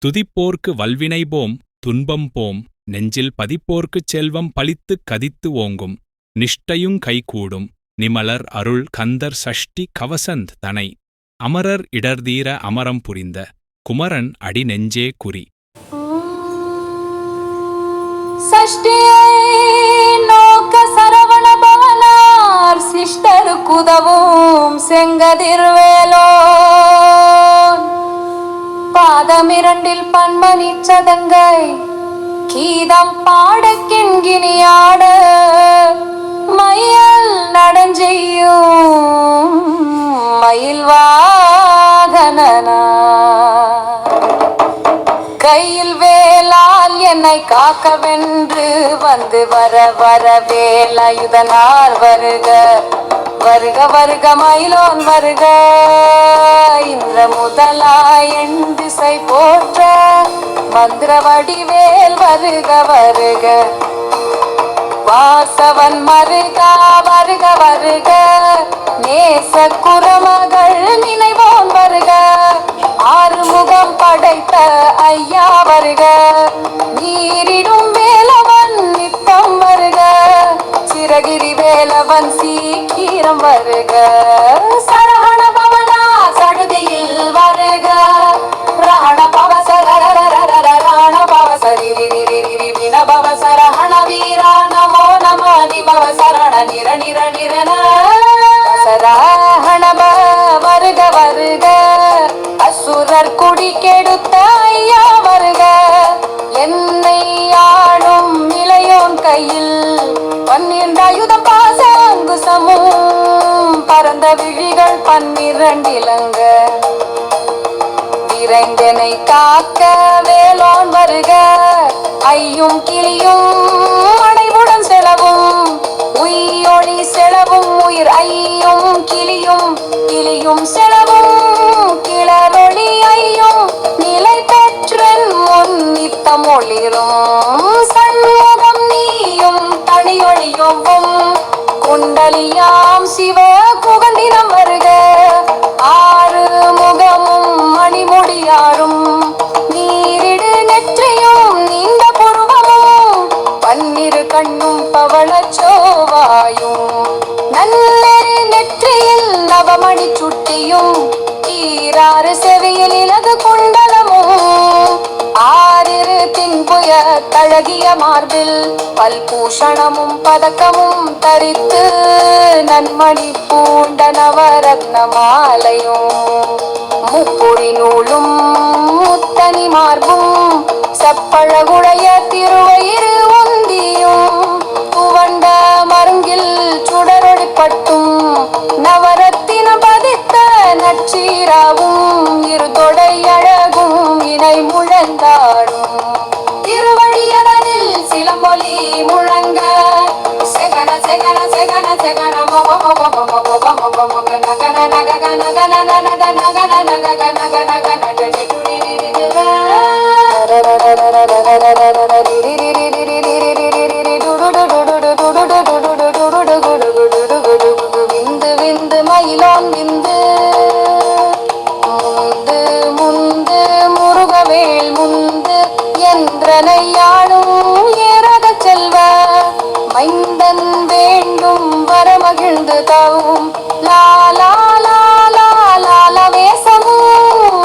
துதிப்போர்க்கு வல்வினை போம் துன்பம் போம் நெஞ்சில் பதிப்போர்க்குச் செல்வம் பலித்துக் கதித்து ஓங்கும் நிஷ்டையுங் கைகூடும் நிமலர் அருள் கந்தர் சஷ்டி கவசந்த் தனை அமரர் இடர்தீர அமரம் புரிந்த குமரன் அடி நெஞ்சே குறி. சிஷ்டருக்குதவும் செங்கதிர்வேலோ பாதமிரண்டில் பன்மணி சதங்கை கீதம் பாடக்கிண்கினியாட மயில் நடஞ்செய்யும் மயில் வாகனனா கையில் வேலால் என்னை காக்கவென்று வந்து வர வர வேலாயுதனார் வருக வருக வருக மயிலோன் வருக இந்திர முதலாய் எண் திசை போற்ற மந்திர வடிவேல் வருக வருக வாசவன் மருகா வருக வருக நேச குரமகள் நினைவோன் வருக ஆறுமுகம் படைத்த ஐயா வருக நீரிடும் வேலவன் நித்தம் வருக சிறகிரி வேலவன் சீக்கிரம் வருக சரவண பவனா சடுதியில் வருக ராண பவசர ராண பவசரி வின பவசரஹண வீரா நமோ நம நிபவ சரண நிர நிர நிரன சரஹண வருக வருக அசுரர் குடி கெடுத்த ஐயா வருக என்னை ஆளும் இளையோன் கையில் பன்னிரண்டாயுதம் பாச அங்குசமும் பரந்த விழிகள் பன்னிரண்டிலங்க விரைந்தனை காக்க வேலோன் வருக ஐயும் கிளியும் அனைவுடன் செலவும் உயிரொளி செலவும் உயிர் ஐயும் கிளியும் கிளியும் செலவும் கிளரொளி ஐயும் நிலை பெற்றன் முன் நித்தம் ஒளிரும் சண்முகம் நீயும் தனியொளியொவ்வும் குண்டலியாம் சிவ குகண்டினம் வருக ஆறு முகமும் மணிமுடியாரும் நீரிடு நெற்றியும் நீண்ட புருவமும் பன்னிரு கண்ணும் பவளச்சோவாயும் நல்லெரு நெற்றியில் நவமணி சுட்டியும் ஈராறு செவியில் இலகு குண்டலமும் ஆறிரு தின்புய தழகிய மார்பில் பல்பூஷணமும் பதக்கமும் தரித்து நன்மணி பூண்ட நவரத்ன மாலையும் முப்புரி நூலும் முத்தனி மார்பும் செப்பழகுடைய திருவயிறு ஒந்தியும் துவண்ட மருங்கில் சுடரொளி பட்டும் நவரத்தின பதித்த நச்சீராவும் இரு தொடை அழகும் இணை முழந்தாடும் திருவழியனில் சிலம்பொலி முழங்க செகன செகன செகன செகன விந்து விந்து மயிலோன் விந்து முந்து முந்து முருகவேல் முந்து என்றனையாளும் ஏறத செல்வ மைந்தன் வேண்டும் வரமகிழ்ந்து தவும் லாலா லாலா லால வேசமும்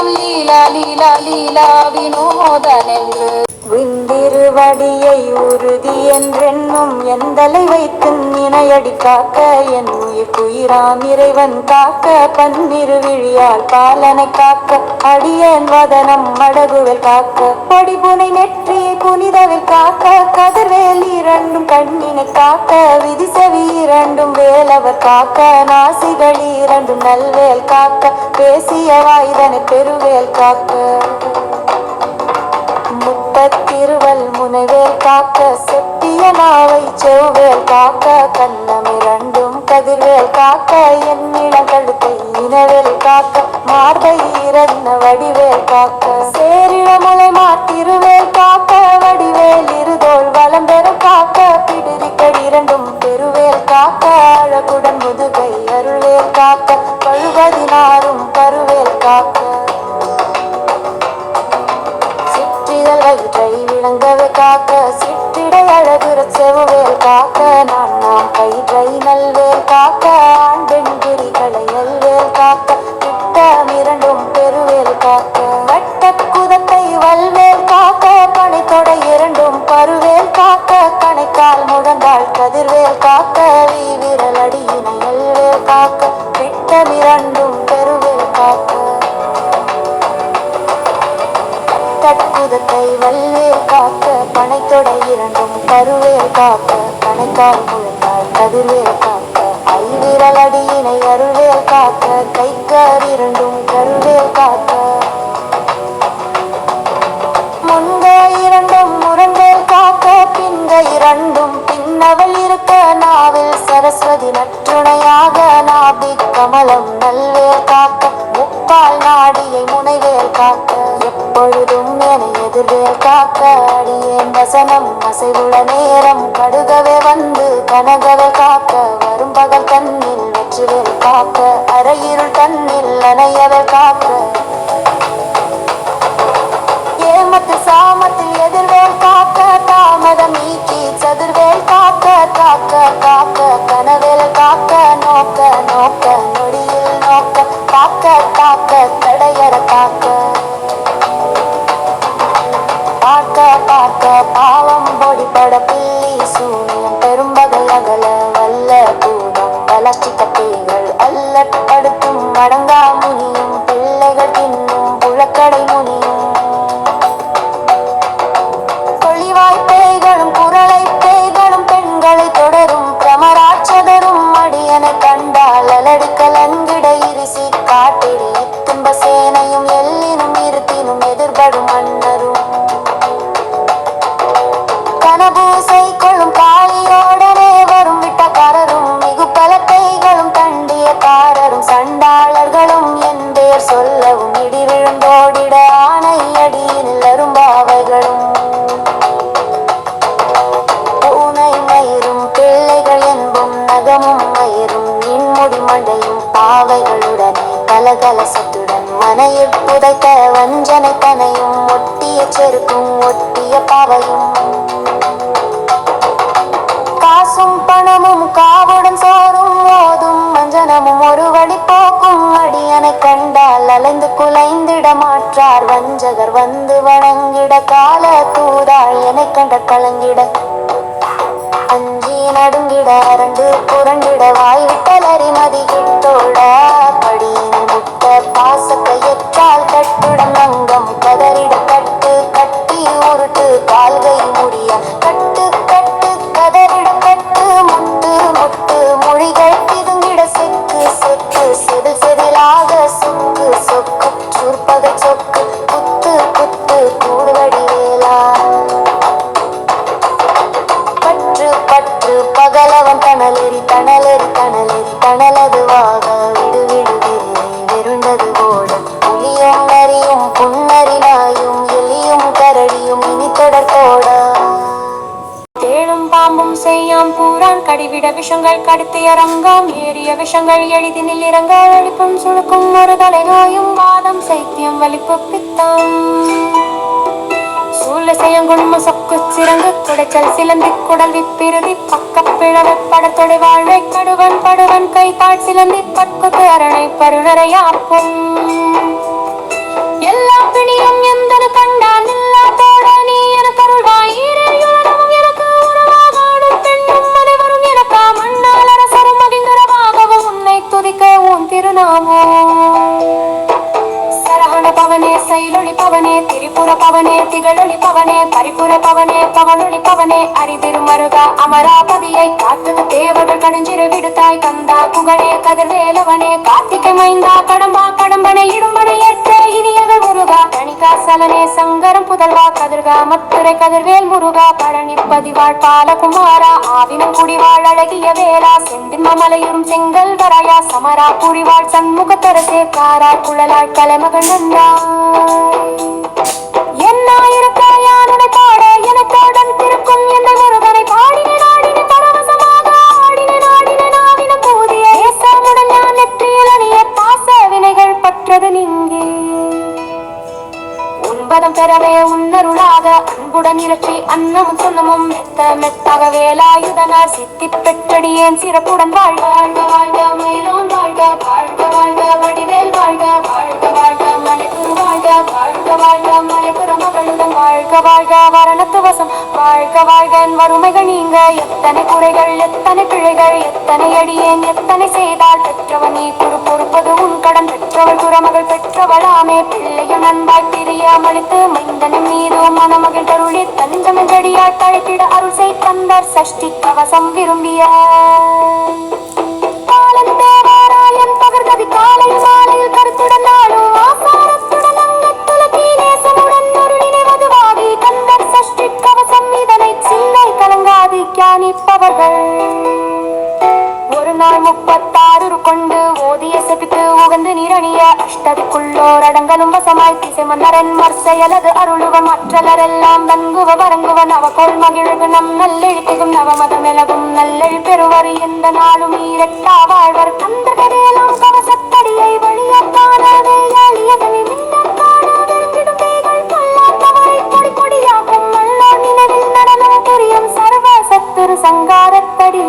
லீலா லீலா லீலா வினோதனென்று விந்திருவடியை உறுதி என்றென்னும் எந்தலை வைத்து இணையடி காக்க என் உயிர் குயிராம் இறைவன் காக்க பன்னிரு விழியால் பாலனை காக்க அடியேன் வதனம் மடகுவில் காக்க பொடிபுனை நெற்றியை புனிதவில் காக்க கதிர்வேல் இரண்டும் கண்ணினை காக்க விதிசவி இரண்டும் வேலவர் காக்க நாசிகள் இரண்டும் நல்வேல் காக்க பேசிய வாய்தனை பெருவேல் காக்க முப்பத்திருவல் முனைவேல் காக்க செப்பிய நாவை செவ்வேல் காக்க கண்ணமிரண்டும் கதிர்வேல் காக்க என் இளங்கழுத்தை இனவேல் காக்க மார்பை இறந்த வடிவேல் காக்க சேரிழமலை மாத்திருவேல் காக்க வடிவேல் இருதோள் வலம் பெற காக்க பிடிரிக்கடி இரண்டும் பெருவேல் காக்க அழகுடன் முதுகை அருள்வேல் காக்க பழுவதினாரும் கருவேல் காக்க கை விளங்கவே காக்க சித்திடை அழகுற செவ்வேல் காக்க நாம் கயிற்றை நல்வேல் காக்க ஆண் பெண் குறிகளை எல்வேல் காக்க திட்டம் இரண்டும் பெருவேல் காக்க வட்ட குதத்தை வல்வேல் காக்க பனைத்தொடை இரண்டும் பருவேல் காக்க கணைக்கால் முழங்கால் கதிர்வேல் காக்க விரல் அடியினை எல்வேல் காக்க திட்டம் இரண்டும் பெருவேல் காக்க தற்குதத்தை வல்வேல் காக்க பனைத்தொடை இரண்டும் கருவேல் காக்க கணைக்கால் முழங்கால் கதிர்வேல் காக்க ஐவிரல் அடியினை அருள்வேல் காக்க கைக்கால் இரண்டும் கருவேல் காக்க முன்கை இரண்டும் முரண்வேல் காக்க பின்கை இரண்டும் பின்னவள் இருக்க நாவில் சரஸ்வதி நற்றுணையாக நாபி கமலம் நல்வேல் காக்க முப்பால் நாடியை முனைவேல் காக்க எப்பொழுதும் என எதிர்வேல் காக்க அடியேன் வசனம் அசைவுள்ள நேரம் கடுகவே வந்து கனகவே காக்க வரும் பகல் தன்னில் வெற்றிவேல் காக்க அரையிருள் தன்னில் அணையவேல் காக்க ஏமத்தில் சாமத்தில் எதிர்வேல் காக்க தாமதம் நீக்கி சதுர்வேல் காக்க காக்க காக்க கனவேல் காக்க நோக்க நோக்க நொடியில் நோக்க காக்க காக்க தடையற காக்க பார்க்க பார்க்க பாவம் பொடிப்பட பில்லி சூனியம் பெரும்பகை அகல வல்ல பூதம் வளர்ச்சி கட்டைகள் அல்லப்படுத்தும் அடங்கா முனியும் பிள்ளைகள் தின்னும் புழக்கடை முனியும் கொள்ளிவாய் பேய்களும் குரலை பேய்களும் பெண்களை தொடரும் பிரமராட்சதரும் அடியனை கண்டால் அலடி கலங்கிட இரிசி காட்டிடி துன்ப சேனையும் எல்லினும் இருத்தினும் எதிர்படும் மன்னரும் கனபூசை கொள்ளும் காளியோடனே வரும் விட்டக்காரரும் மிகு பல பேய்களும் தண்டிய காரரும் சண்டாளர்களும் என் பேர் சொல்லவும் இடி விழுந்தோடிட ஆணை அடியில் அரும்பாவைகளும் பூனை மயிரும் பிள்ளைகள் என்பும் நகமும் மயிரும் இன்முடி மண்டையும் பாவைகளுடனே கலகலசத்துடன் மனையில் புதைத்த வஞ்சனை தனையும் ஒட்டிய செருக்கும் ஒட்டிய பாவையும் காசும் பணமும் காவுடன் சோறும் ஓதும் மஞ்சனமும் ஒரு வழி போக்கும் அடியனை கண்டால் அலைந்து குலைந்திட மாற்றார் வஞ்சகர் வந்து வணங்கிட கால தூதாள் என கண்ட கலங்கிட அஞ்சி நடுங்கிட அரண்டு புரண்டிட வாய்விட்டலறி மதிகிட்டோட படியினை முட்ட பாசத்தை எற்றால் கட்டுடன் அங்கம் கதறிட கட்டு கட்டி உருட்டு கால்கை முடிய கட்டு கட்டு கதறிட கட்டு முட்டு முட்டு மொழிகள் பிதுங்கிட செக்கு செக்கு செதில் செதிலாக சொக்கு சொக்கு சூர்பகை சொக்கு குத்து குத்து கூடுவடி வேலா பற்று பற்று பகலவன் தணலெறி தணலெறி தணலெறி தணலதுவாக விடு விடு விரை வெருண்டது போல புலியும் நரியும் புன்னரி நாயும் எலியும் கரடியும் இனி தொடர்கோட தேளும் பாம்பும் செய்யாம் பூரான் கடிவிட விஷங்கள் கடுத்திய ரங்காம் ஏறிய விஷங்கள் எளிதினில் இறங்க அழிப்பும் சுழுக்கும் ஒரு தலைநோயும் வாதம் சைத்தியம் வலிப்பு பித்தம் சூழசையங்குண்ம சொக்கு சிறங்கு குடைச்சல் சிலந்தி குடல் விப்பிருதி பக்க பிழவை படத்தொடை வாழ்வை கடுவன் படுவன் கை தாழ் சிலந்தி பட்குத்து அரணை பருணரையாப்பும் எல்லா பிணியும் எந்தனு கண்டான் இல்லா தோட நீ எனக்கு அருள்வாய் ஈரேயுலகமும் எனக்கு உறவாகாடும் பெண்ணும் அனைவரும் எனக்கா மண்ணால் அரசரும் மகிழ்ந்தரவாகவும் உன்னை துதிக்க உன் திருநாமோ சரஹண பவனே சைலொளி பவனே திரிபுர பவனே திகழொளி பவனே பரிபுர பவனே பவனொளி பவனே அரிதிருமருகா அமராபதியை காத்தது தேவர்கள் கடுஞ்சிறு விடுத்தாய் கந்தா குகனே கதிர்வேலவனே கார்த்திகை மைந்தா கடம்பா கடம்பனை இடும்பனை ஏற்ற இனியவள் முருகா கணிகா சலனே சங்கரம் புதல்வா கதிர்கா மத்துரை கதிர்வேல் முருகா பழனி பதிவாழ் பாலகுமாரா ஆவினம் குடிவாழ் அழகிய வேளா செந்தின்ம மலையுறும் செங்கல் வராயா சமரா புரிவாழ் சண்முகத்தரசே காரா குழலாள் கலைமகன் நந்தாய் என்னாயிருக்காயானுடை பாட எனக்கோடன் திருக்கும் எந்த முருகனை பாடினே நாடினே பரவசமாக ஆடினே நாடினே நாவினம் பூதிய ஏசாமுடன் நான் நெற்றியில் அணிய பாச வினைகள் பற்றது நீங்கி உன்பதம் பெறவே உன் உன்னருளாக அன்புடன் இறச்சி அன்னமும் சொன்னமும் மெத்த மெத்தாக வேலாயுதனார் சித்தி பெற்றடியேன் சிறப்புடன் வாழ்க வாழ்க வாழ்க மயிலோன் வாழ்க வாழ்க வாழ்க வடிவேல் வாழ்க வாழ்க வாழ்க மலைக்குரு வாழ்க வாழ்க வாழ்க மலைக்குற மகளுடன் வாழ்க வாழ்க வரணத்து வசம் வாழ்க வாழ்க வறுமைகள் நீங்க எத்தனை குறைகள் எத்தனை பிழைகள் எத்தனை அடியேன் எத்தனை செய்தால் பெற்றவன் நீ பொறுப்பது உன் கடன் பெற்றவள் குறமகள் பெற்றவளாமே பிள்ளையும் நண்பாய் பிரியாமளித்து மைந்தனின் மீது மணமகள் தருளி தஞ்சமென்றடியாய் தழைத்திட அருள் செய் தந்தார் சஷ்டி கவசம் விரும்பிய காலன் தேவாராயன் பகர்கவி காலை மாலையில் கருத்துடன் நாளும் ஆசாரத்துடன் அங்கத்துலகி நேசமுடன் ஒரு நினைவதுவாகி கந்தர் சஷ்டி கவசம் இதனை சிந்தை கலங்காது தியானிப்பவர்கள் ஒரு நாள் 36 கொண்டு ஓதிய செபித்து உகந்து நிரணிய அஷ்டதிக்குள்ளோர் அடங்கலும் வசமாய் திசை மன்னரன் மற்செயலது அருளுவன் மற்றலரெல்லாம் தங்குவ வரங்குவன் அவகோள் மகிழ்வு நம் நல்லெழுத்திகும் நவமதமெலகும் நல்லெழி பெறுவர் எந்த நாளும் ஈரட்டா வாழ்வர் கந்தகரேலாம் கவசத்தடியை வழியால் காணாதே யாழியதனை மின்னல் காண விரும்பிடும் பேய்கள் கொல்லாத்தவரை பொடி பொடியாகும் நல்லோர் நினைவில் நடனம் புரியும் சர்வ சத்துரு சங்காரத்தடி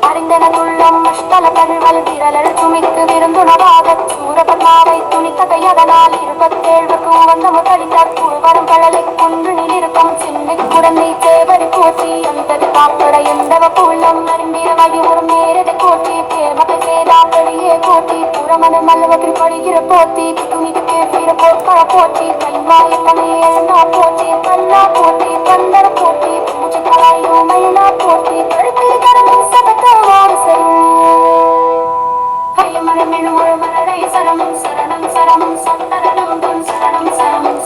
அறிந்தனதுள்ளம் அஷ்டல கல்வல் விரலல் துமிக்கு விருந்துணவாக சூரபத்மாவை துணித்தகையதனால் 27க்கு உவந்த முதலித்தார் குழுவரும் கழலை கொன்று நிலிருக்கும் சின்னை குடந்தை சேவரி போற்றி அந்தது காப்பட எந்தவ புள்ளம் அறிந்திரவாகி ஒரு நேரதை கோட்டி பேமக சேதாப்படியே கோட்டி புறமன மல்லவகிரி படுகிற போத்தி துணிக்கு பேசிற போர்ப்பழ போற்றி கைவாயக்கமே எழுந்தா போற்றி கல்லா போற்றி கந்தர போற்றி பூச்சி கலாயோ மயனா போற்றி கழுத்தில் கரமும் சபத்தவாறு சரும் மழை மெழுமொழு மலரை சரமும் சரணம் சரமும் சந்தரணம் சரணம் சரமும்